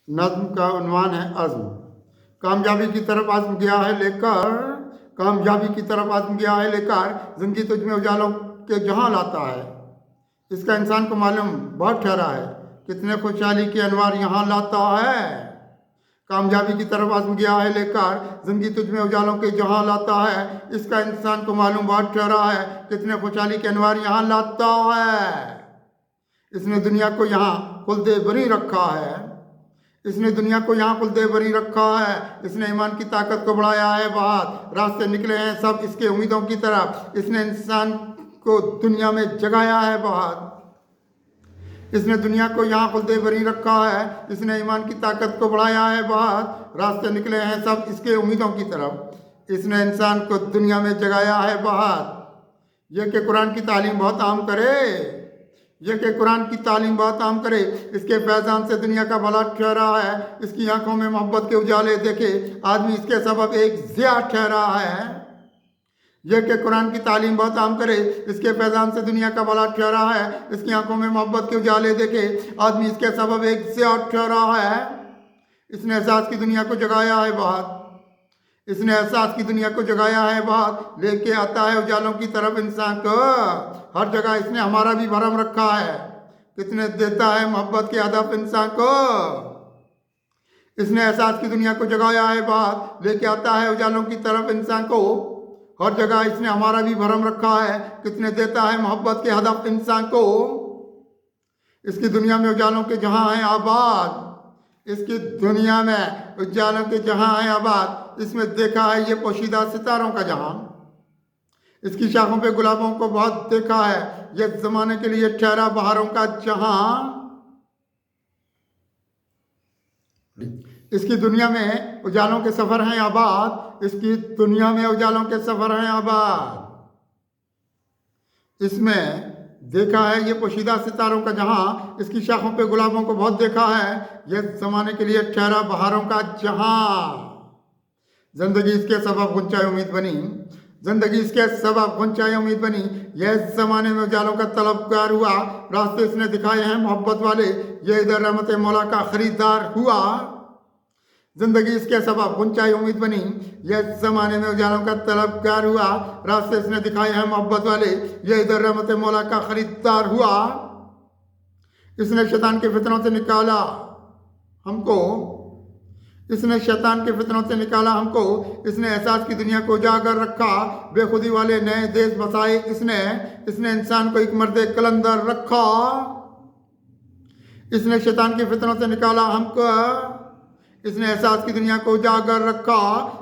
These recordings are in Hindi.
नज्म का उन्वान है अज़्म। कामयाबी की तरफ आज़म गया है लेकर, कामयाबी की तरफ आज़म गया है लेकर, ज़िंदगी तुझ में उजालों के जहाँ लाता है। इसका इंसान को मालूम बहुत ठहरा है, कितने खुशहाली के अनवार यहाँ लाता है। कामयाबी की तरफ आज़म गया है लेकर, ज़िंदगी तुझ में उजालों के जहाँ लाता है। इसका इंसान को मालूम बहुत ठहरा है, कितने खुशहाली के अनवार यहाँ लाता है। इसने दुनिया को यहाँ खुलदे बरी रखा है, इसने दुनिया को यहाँ खुलदे बरी रखा है। इसने ईमान की ताकत को बढ़ाया है बहुत, रास्ते निकले हैं सब इसके उम्मीदों की तरफ। इसने इंसान को दुनिया में जगाया है बहुत, इसने दुनिया को यहाँ खुलदे बरी रखा है। इसने ईमान की ताकत को बढ़ाया है बहुत, रास्ते निकले हैं सब इसके उम्मीदों की तरफ। इसने इंसान को दुनिया में जगाया है बहुत। यह कि कुरान की तालीम बहुत आम करे, यह कि कुरान की तालीम बहुत आम करे। इसके फैज़ान से दुनिया का भला ठहरा है। इसकी आंखों में मोहब्बत के उजाले देखे आदमी इसके सबब एक ज़िया ठहरा है। यह कि कुरान की तालीम बहुत आम करे, इसके फैज़ान से दुनिया का भला ठहरा है। इसकी आंखों में मोहब्बत के उजाले देखे आदमी इसके सबब एक ज़िया ठहरा है। इसने एहसास की दुनिया को जगाया है बहुत, इसने एहसास की दुनिया को जगाया है बहुत। लेके आता है उजालों की तरफ इंसान को, हर जगह इसने हमारा भी भरम रखा है। कितने देता है मोहब्बत के अदब इंसान को। इसने एहसास की दुनिया को जगाया है बहुत, लेके आता है उजालों की तरफ इंसान को। हर जगह इसने हमारा भी भरम रखा है, कितने देता है मोहब्बत के हदफ इंसान को। इसकी दुनिया में उजालों के जहाँ हैं आबाद, इसकी दुनिया में उजालों के जहाँ हैं आबाद। इसमें देखा है ये पोशीदा सितारों का जहाँ, इसकी शाखों पे गुलाबों को बहुत देखा है। ये ज़माने के लिए ठहरा बहारों का जहाँ। इसकी दुनिया में उजालों के सफ़र हैं आबाद, इसकी दुनिया में उजालों के सफ़र हैं आबाद। इसमें देखा है ये पोशीदा सितारों का जहाँ, इसकी शाखों पे गुलाबों को बहुत देखा है। ये ज़माने के लिए ठहरा बहारों का जहाँ। ज़िंदगी इसके सबब गुंचाए उम्मीद बनी, ज़िंदगी इसके सबब गुंचाए उम्मीद बनी। यह ज़माने में उजालों का तलबगार हुआ, रास्ते इसने दिखाए हैं मोहब्बत वाले। ये इधर रहमत मौला का ख़रीदार हुआ। ज़िंदगी इसके सबब गुंचाई उम्मीद बनी। यह ज़माने में उजालों का तलबगार हुआ, रास्ते इसने दिखाए हैं मोहब्बत वाले। यह इधर रहमत मौला का ख़रीदार हुआ। इसने शैतान के फितनों से निकाला हमको, इसने शैतान के फितनों से निकाला हमको। इसने एहसास की दुनिया को उजागर रखा, बेखुदी वाले नए देश बसाए इसने। इसने इंसान को एक मर्द कलंदर रखा। इसने शैतान के फितनों से निकाला हमको, इसने एहसास की दुनिया को उजागर रखा,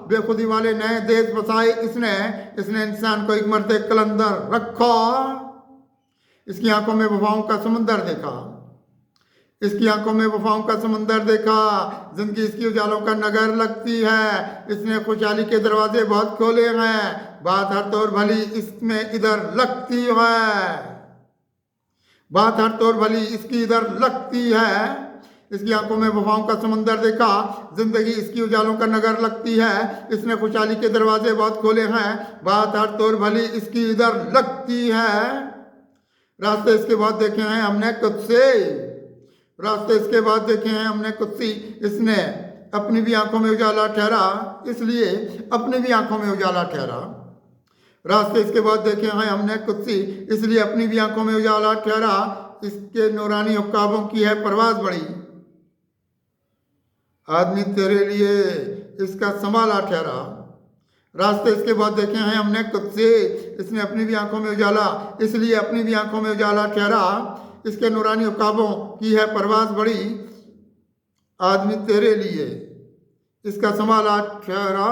बेखुदी वाले नए देश बसाए इसने। इसने इंसान को एक मर्द कलंदर रखा। इसकी आंखों में वफाओं का समुंदर देखा, इसकी आंखों में वफाओं का समुंदर देखा। जिंदगी इसकी उजालों का नगर लगती है। इसने खुशहाली के दरवाजे बहुत खोले हैं, बात हर तौर भली इसमें इधर लगती है, बात हर तौर भली इसकी इधर लगती है। इसकी आंखों में वफाओं का समुंदर देखा, जिंदगी इसकी उजालों का नगर लगती है। इसने खुशहाली के दरवाजे बहुत खोले हैं, बात हर तौर भली इसकी इधर लगती है। रास्ते इसके बाद देखे हैं हमने खुद से, रास्ते इसके बाद देखे हैं हमने खुद से। इसने अपनी भी आंखों में उजाला ठहरा, इसलिए अपनी भी आंखों में उजाला ठहरा। रास्ते इसके बाद देखे हैं हमने खुद से, इसलिए अपनी भी आंखों में उजाला ठहरा। इसके नूरानी उकाबों की है परवाज़ बड़ी, आदमी तेरे लिए इसका संभाला ठहरा। रास्ते इसके बाद देखे हैं हमने खुद से, इसने अपनी भी आंखों में उजाला, इसलिए अपनी भी आंखों में उजाला ठहरा। इसके नूरानी उकाबों की है परवाज़ बड़ी, आदमी तेरे लिए इसका संभाला ठहरा।